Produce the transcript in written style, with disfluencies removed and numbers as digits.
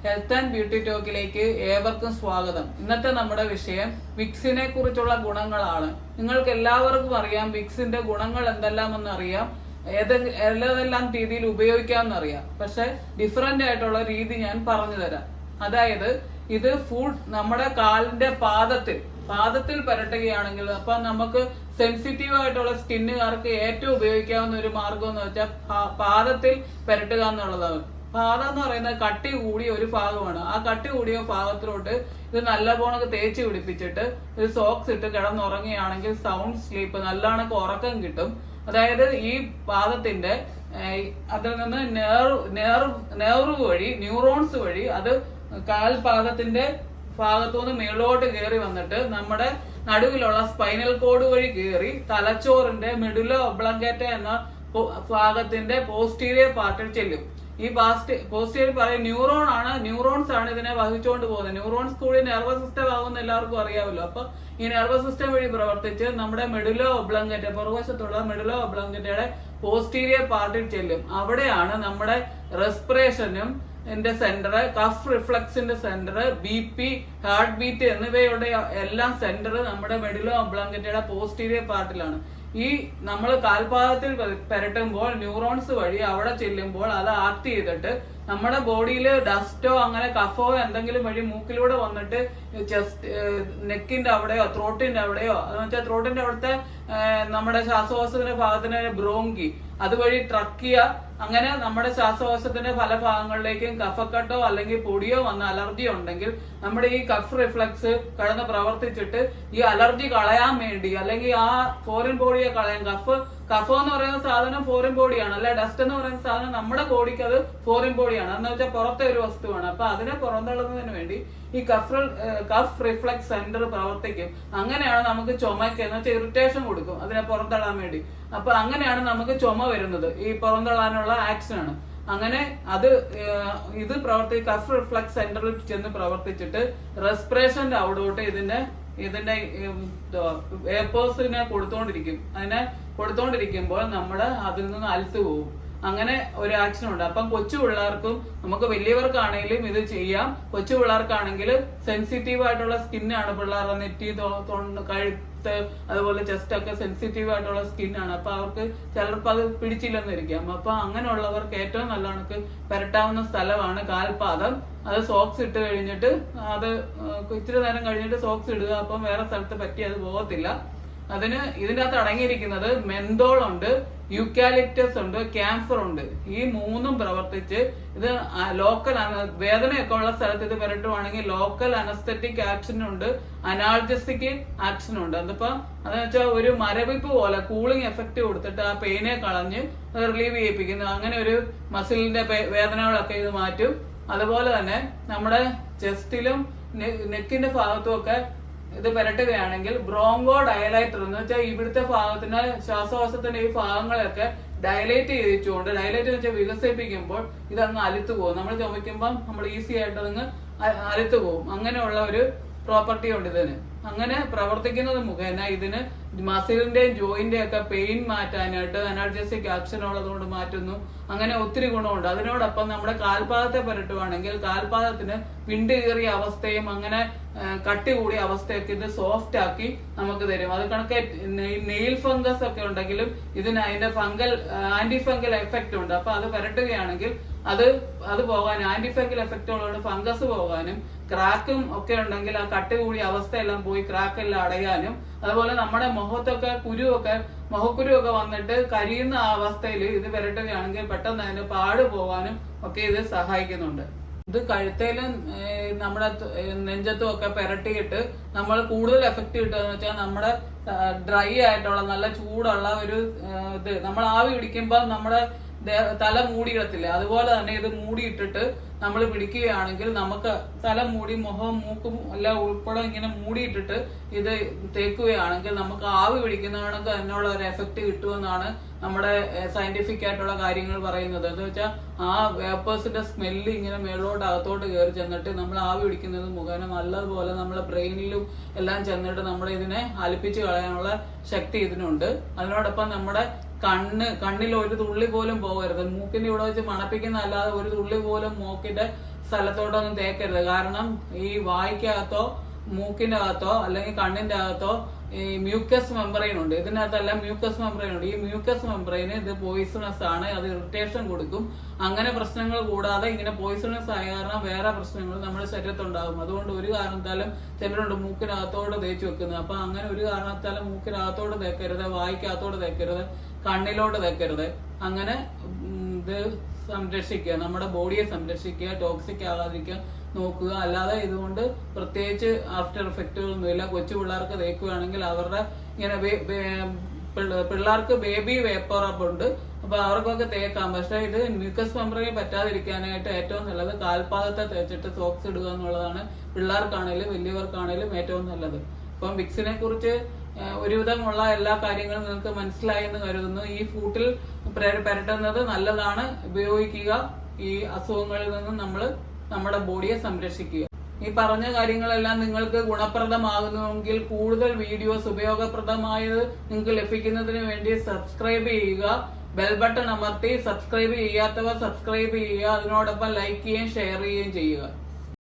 Health and beauty ടോക്കിലേക്ക് ഏവർക്കും സ്വാഗതം. ഇന്നത്തെ നമ്മുടെ വിഷയം വിക്സിനെ കുറിച്ചുള്ള ഗുണങ്ങളാണ്. നിങ്ങൾക്ക് എല്ലാവർക്കും അറിയാം വിക്സിന്റെ ഗുണങ്ങൾ എന്തെല്ലാമെന്ന് അറിയാം, ഏതെല്ലാം രീതിയിൽ ഉപയോഗിക്കാമെന്നറിയാം. പക്ഷെ ഡിഫറെന്റ് ആയിട്ടുള്ള രീതി ഞാൻ പറഞ്ഞു തരാം. അതായത് ഇത് ഫുഡ് നമ്മുടെ കാലിന്റെ പാദത്തിൽ പുരട്ടുകയാണെങ്കിൽ അപ്പൊ നമുക്ക് സെൻസിറ്റീവ് ആയിട്ടുള്ള സ്കിന്നുകാർക്ക് ഏറ്റവും ഉപയോഗിക്കാവുന്ന ഒരു മാർഗം എന്ന് വെച്ചാൽ പാദത്തിൽ പുരട്ടുക എന്നുള്ളതാണ്. പാദം എന്ന് പറയുന്നത് കട്ടി കൂടിയ ഒരു ഭാഗമാണ്. ആ കട്ടി കൂടിയ ഭാഗത്തിലോട്ട് ഇത് നല്ലപോലെ തേച്ച് പിടിപ്പിച്ചിട്ട് ഒരു സോക്സ് ഇട്ട് കിടന്നുറങ്ങുകയാണെങ്കിൽ സൗണ്ട് സ്ലീപ്പ്, നല്ലവണ്ണം ഉറക്കം കിട്ടും. അതായത് ഈ പാദത്തിന്റെ അതിൽ നിന്ന് ന്യൂറോൺസ് വഴി അത് കാൽപാദത്തിന്റെ ഭാഗത്തുനിന്ന് മേളോട്ട് കയറി വന്നിട്ട് നമ്മുടെ നടുവിലുള്ള സ്പൈനൽ കോഡ് വഴി കയറി തലച്ചോറിന്റെ മെഡുല ഒബ്ലങ്കേറ്റ എന്ന ഭാഗത്തിന്റെ പോസ്റ്റീരിയർ പാർട്ടിൽ ചെല്ലും. ഈ പോസ്റ്റീരിയർ പറയും ന്യൂറോൺസ് ആണ് ഇതിനെ വഹിച്ചുകൊണ്ട് പോകുന്നത്. ന്യൂറോൺസ് കൂടി നെർവസ് സിസ്റ്റം ആകുമെന്ന് എല്ലാവർക്കും അറിയാമല്ലോ. അപ്പൊ ഈ നെർവസ് സിസ്റ്റം വഴി പ്രവർത്തിച്ച് നമ്മുടെ മെഡുല ഒബ്ലങ്കേറ്റ, പുറകുവശത്തുള്ള മെഡുല ഒബ്ലങ്കേറ്റയുടെ പോസ്റ്റീരിയർ പാർട്ടിൽ ചെല്ലും. അവിടെയാണ് നമ്മുടെ റെസ്പിറേഷനും സെന്റർ, കഫ് റിഫ്ലക്സിന്റെ സെന്റർ, BP, ഹാർട്ട് ബീറ്റ് എന്നിവയുടെ എല്ലാം സെന്റർ നമ്മുടെ മെഡുല ഒബ്ലങ്കേറ്റയുടെ പോസ്റ്റീരിയർ പാർട്ടിലാണ്. ഈ നമ്മൾ കാൽപാദത്തിൽ പുരട്ടുമ്പോൾ ന്യൂറോൺസ് വഴി അവിടെ ചെല്ലുമ്പോൾ അത് ആക്ട് ചെയ്തിട്ട് നമ്മുടെ ബോഡിയിൽ ഡസ്റ്റോ അങ്ങനെ കഫോ എന്തെങ്കിലും വഴി മൂക്കിലൂടെ വന്നിട്ട് ചെസ്റ്റ്, നെക്കിന്റെ അവിടെയോ ത്രോട്ടിന്റെ അവിടെയോ, എന്ന് വെച്ചാൽ ത്രോട്ടിന്റെ അവിടുത്തെ നമ്മുടെ ശ്വാസകോശത്തിന്റെ ഭാഗത്തിന് ബ്രോങ്കി, അതുവഴി ട്രക്കിയ, അങ്ങനെ നമ്മുടെ ശ്വാസകോശത്തിന്റെ പല ഭാഗങ്ങളിലേക്കും കഫക്കെട്ടോ അല്ലെങ്കിൽ പൊടിയോ വന്ന അലർജി ഉണ്ടെങ്കിൽ നമ്മുടെ ഈ കഫ് റിഫ്ലക്സ് കടന്ന് പ്രവർത്തിച്ചിട്ട് ഈ അലർജി കളയാൻ വേണ്ടി, അല്ലെങ്കിൽ ആ ഫോറിൻ ബോഡിയെ കളയാൻ, കഫോ എന്ന് പറയുന്ന സാധനം ഫോറിൻ ബോഡിയാണ്, അല്ലെ ഡസ്റ്റ് എന്ന് പറയുന്ന സാധനം നമ്മുടെ ബോഡിക്ക് അത് ഫോറിൻ ബോഡിയാണ്, എന്ന് വെച്ചാൽ പുറത്തെ ഒരു വസ്തുവാണ്. അപ്പൊ അതിനെ പുറന്തള്ളുന്നതിന് വേണ്ടി ഈ കഫ് റിഫ്ലക്സ് സെന്റർ പ്രവർത്തിക്കും. അങ്ങനെയാണ് നമുക്ക് ചുമക്ക്, എന്ന് വെച്ചാൽ ഇറിറ്റേഷൻ കൊടുക്കും അതിനെ പുറന്തള്ളാൻ വേണ്ടി. അപ്പൊ അങ്ങനെയാണ് നമുക്ക് ചുമ വരുന്നത്, ഈ പുറന്തള്ളാനുള്ള ആക്ഷൻ ആണ്. അങ്ങനെ ഇത് കഫ് റിഫ്ലക്സ് സെന്ററിൽ ചെന്ന് പ്രവർത്തിച്ചിട്ട് റെസ്പിറേഷന്റെ അവിടോട്ട് ഇതിന്റെ വേപ്പേഴ്സിനെ കൊടുത്തോണ്ടിരിക്കുമ്പോൾ നമ്മള് അതിൽ നിന്ന് അലത്ത് പോകും. അങ്ങനെ ഒരു ആക്ഷൻ ഉണ്ട്. അപ്പം കൊച്ചു പിള്ളേർക്കും നമുക്ക് വലിയവർക്കാണെങ്കിലും ഇത് ചെയ്യാം. കൊച്ചു പിള്ളേർക്കാണെങ്കിൽ സെൻസിറ്റീവ് ആയിട്ടുള്ള സ്കിന്നാണ്, പിള്ളേരുടെ നെറ്റി, കഴുത്ത്, അതുപോലെ ചെസ്റ്റ് ഒക്കെ സെൻസിറ്റീവ് ആയിട്ടുള്ള സ്കിന്നാണ്. അപ്പൊ അവർക്ക് ചിലപ്പോൾ അത് പിടിച്ചില്ലെന്നിരിക്കാം. അപ്പൊ അങ്ങനെയുള്ളവർക്ക് ഏറ്റവും നല്ല കണക്ക് പുരട്ടാവുന്ന സ്ഥലമാണ് കാൽപാദം. അത് സോക്സ് ഇട്ട് കഴിഞ്ഞിട്ട് അത് ഇച്ചിരി നേരം കഴിഞ്ഞിട്ട് സോക്സ് ഇടുക. അപ്പം വേറെ സ്ഥലത്ത് പറ്റി അത് പോകത്തില്ല. ഇതിന്റെ അകത്ത് അടങ്ങിയിരിക്കുന്നത് മെന്തോൾ ഉണ്ട്, യൂക്കാലിപ്റ്റസ് ഉണ്ട്, ക്യാൻഫർ ഉണ്ട്. ഈ മൂന്നും പ്രവർത്തിച്ച് ഇത് ലോക്കൽ വേദനയൊക്കെ ഉള്ള സ്ഥലത്ത് ഇത് പുരട്ടുവാണെങ്കിൽ ലോക്കൽ അനസ്തെറ്റിക് ആക്ഷൻ ഉണ്ട്, അനാൾജസിക് ആക്ഷൻ ഉണ്ട്. അതിപ്പോ അതെന്ന് വെച്ചാൽ ഒരു മരവിപ്പ് പോലെ കൂളിംഗ് എഫക്ട് കൊടുത്തിട്ട് ആ പെയിനെ കളഞ്ഞ് റിലീവ് ചെയ്യിപ്പിക്കുന്നു. അങ്ങനെ ഒരു മസിലിന്റെ വേദനകളൊക്കെ ഇത് മാറ്റും. അതുപോലെ തന്നെ നമ്മുടെ ചെസ്റ്റിലും നെക്കിന്റെ ഭാഗത്തും ഒക്കെ ഇത് പുരട്ടുകയാണെങ്കിൽ ബ്രോങ്കോ ഡയലൈറ്റർ, എന്ന് വെച്ചാൽ ഇവിടുത്തെ ഭാഗത്തിന് ശ്വാസകോശത്തിന്റെ ഈ ഭാഗങ്ങളെയൊക്കെ ഡയലേറ്റ് വെച്ചാൽ വികസിപ്പിക്കുമ്പോൾ ഇതങ്ങ് അലുത്തു പോകും. നമ്മൾ ചുമയ്ക്കുമ്പോൾ നമ്മൾ ഈസി ആയിട്ട് അതങ്ങ് അലുത്തു പോകും. അങ്ങനെയുള്ള ഒരു പ്രോപ്പർട്ടി ഉണ്ട് ഇതിന്. അങ്ങനെ പ്രവർത്തിക്കുന്നത് മുഖേന ഇതിന് മസിലിന്റെയും ജോയിന്റെയും ഒക്കെ പെയിൻ മാറ്റാനായിട്ട് അനാൾജസിക് ആക്ഷൻ ഉള്ളതുകൊണ്ട് മാറ്റുന്നു. അങ്ങനെ ഒത്തിരി ഗുണമുണ്ട്. അതിനോടൊപ്പം നമ്മുടെ കാൽപാദത്തെ പുരട്ടുവാണെങ്കിൽ കാൽപാദത്തിന് വിണ്ട് കയറിയ അവസ്ഥയും അങ്ങനെ കട്ടി കൂടിയ അവസ്ഥയൊക്കെ ഇത് സോഫ്റ്റ് ആക്കി നമുക്ക് തരും. അത് കണക്കെ നെയിൽ ഫംഗസ് ഒക്കെ ഉണ്ടെങ്കിലും ഇതിന് അതിന്റെ ആന്റി ഫംഗൽ എഫക്റ്റ് ഉണ്ട്. അപ്പൊ അത് പുരട്ടുകയാണെങ്കിൽ അത് പോകാൻ, ആന്റി ഫംഗൽ എഫക്റ്റ് ഉള്ളതുകൊണ്ട് ഫംഗസ് പോകാനും, ക്രാക്കും ഒക്കെ ഉണ്ടെങ്കിൽ ആ കട്ടി കൂടിയ അവസ്ഥയെല്ലാം പോയി ക്രാക്കെല്ലാം അടയാനും, അതുപോലെ നമ്മുടെ മുഖത്തൊക്കെ മുഖക്കുരുവൊക്കെ വന്നിട്ട് കരിയുന്ന അവസ്ഥയിൽ ഇത് പുരട്ടുകയാണെങ്കിൽ പെട്ടെന്ന് അതിന്റെ പാട് പോകാനും ഒക്കെ ഇത് സഹായിക്കുന്നുണ്ട്. ഇത് കഴുത്തേലും നമ്മുടെ നെഞ്ചത്തും ഒക്കെ പുരട്ടിയിട്ട് നമ്മൾ കൂടുതൽ എഫക്റ്റ് കിട്ടുകയെന്ന് വെച്ചാൽ നമ്മുടെ ഡ്രൈ ആയിട്ടുള്ള നല്ല ചൂടുള്ള ഒരു ഇത് നമ്മൾ ആവി പിടിക്കുമ്പോൾ നമ്മുടെ തല മൂടിയിടത്തില്ല, അതുപോലെ തന്നെ ഇത് മൂടിയിട്ടിട്ട് നമ്മൾ പിടിക്കുകയാണെങ്കിൽ നമുക്ക് തല മൂടി മുഖവും മൂക്കും എല്ലാം ഉൾപ്പെടെ ഇങ്ങനെ മൂടിയിട്ടിട്ട് ഇത് തേക്കുകയാണെങ്കിൽ നമുക്ക് ആവി പിടിക്കുന്നതാണെങ്കിൽ അതിനുള്ള ഒരു എഫക്റ്റ് കിട്ടുമെന്നാണ് നമ്മുടെ സയന്റിഫിക് ആയിട്ടുള്ള കാര്യങ്ങൾ പറയുന്നത്. എന്ന് വെച്ചാൽ ആ വേപ്പേഴ്സിന്റെ സ്മെല്ല് ഇങ്ങനെ മേളോട്ട് അകത്തോട്ട് കയറി ചെന്നിട്ട് നമ്മൾ ആവി പിടിക്കുന്നത് മുഖേന നല്ലതുപോലെ നമ്മുടെ ബ്രെയിനിലും എല്ലാം ചെന്നിട്ട് നമ്മുടെ ഇതിനെ അലിപ്പിച്ച് കളയാനുള്ള ശക്തി ഇതിനുണ്ട്. അതിനോടൊപ്പം നമ്മുടെ കണ്ണിൽ ഒരു തുള്ളി പോലും പോകരുത്. മൂക്കിന്റെ ഇവിടെ വെച്ച് മണപ്പിക്കുന്ന അല്ലാതെ ഒരു തുള്ളി പോലും മൂക്കിന്റെ സ്ഥലത്തോട്ടൊന്നും തേക്കരുത്. കാരണം ഈ വായ്ക്കകത്തോ മൂക്കിന്റെ അകത്തോ അല്ലെങ്കിൽ കണ്ണിന്റെ അകത്തോ ഈ മ്യൂക്കസ് മെമ്പറൈൻ ഉണ്ട്. ഇതിനകത്തെല്ലാം മ്യൂക്കസ് മെമ്പറൈൻ ഉണ്ട്. ഈ മ്യൂക്കസ് മെമ്പറൈന് ഇത് പോയിസണസ് ആണ്, അത് ഇറിറ്റേഷൻ കൊടുക്കും. അങ്ങനെ പ്രശ്നങ്ങൾ കൂടാതെ ഇങ്ങനെ പോയിസണസ് ആയ കാരണം വേറെ പ്രശ്നങ്ങൾ നമ്മുടെ ശരീരത്തുണ്ടാകും. അതുകൊണ്ട് ഒരു കാരണത്താലും ചിലരുണ്ട് മൂക്കിനകത്തോട് തേച്ച് വെക്കുന്നത്. അപ്പൊ അങ്ങനെ ഒരു കാരണത്താലും മൂക്കിനകത്തോട് തേക്കരുത്, വായിക്കകത്തോട് തേക്കരുത്, കണ്ണിലോട്ട് തേക്കരുത്. അങ്ങനെ ഇത് സംരക്ഷിക്കുക, നമ്മുടെ ബോഡിയെ സംരക്ഷിക്കുക, ടോക്സിക് ആകാതിരിക്കുക നോക്കുക. അല്ലാതെ ഇതുകൊണ്ട് പ്രത്യേകിച്ച് ആഫ്റ്റർ എഫക്റ്റുകളൊന്നുമില്ല. കൊച്ചു പിള്ളേർക്ക് തേക്കുകയാണെങ്കിൽ അവരുടെ ഇങ്ങനെ പിള്ളേർക്ക് ബേബി വേപ്പറപ്പ് ഉണ്ട്, അപ്പൊ അവർക്കൊക്കെ തേക്കാം. പക്ഷെ ഇത് മ്യൂക്കസ് മെമ്പറിന് പറ്റാതിരിക്കാനായിട്ട് ഏറ്റവും നല്ലത് കാൽപാദത്തെ തേച്ചിട്ട് സോക്സ് ഇടുക എന്നുള്ളതാണ് പിള്ളേർക്കാണേലും വലിയവർക്കാണേലും ഏറ്റവും നല്ലത്. അപ്പം വിക്സിനെ കുറിച്ച് ഒരുവിധമുള്ള എല്ലാ കാര്യങ്ങളും നിങ്ങൾക്ക് മനസ്സിലായി എന്ന് കരുതുന്നു. ഈ ഫൂട്ടിൽ പുരട്ടുന്നത് നല്ലതാണ്, ഉപയോഗിക്കുക. ഈ അസുഖങ്ങളിൽ നിന്നും നമ്മൾ നമ്മുടെ ബോഡിയെ സംരക്ഷിക്കുക. ഈ പറഞ്ഞ കാര്യങ്ങളെല്ലാം നിങ്ങൾക്ക് ഗുണപ്രദമാകുന്നുവെങ്കിൽ കൂടുതൽ വീഡിയോസ് ഉപയോഗപ്രദമായത് നിങ്ങൾക്ക് ലഭിക്കുന്നതിന് വേണ്ടി സബ്സ്ക്രൈബ് ചെയ്യുക, ബെൽ ബട്ടൺ അമർത്തി സബ്സ്ക്രൈബ് ചെയ്യാത്തവർ സബ്സ്ക്രൈബ് ചെയ്യുക, അതിനോടൊപ്പം ലൈക്ക് ചെയ്യുകയും ഷെയർ ചെയ്യുകയും ചെയ്യുക.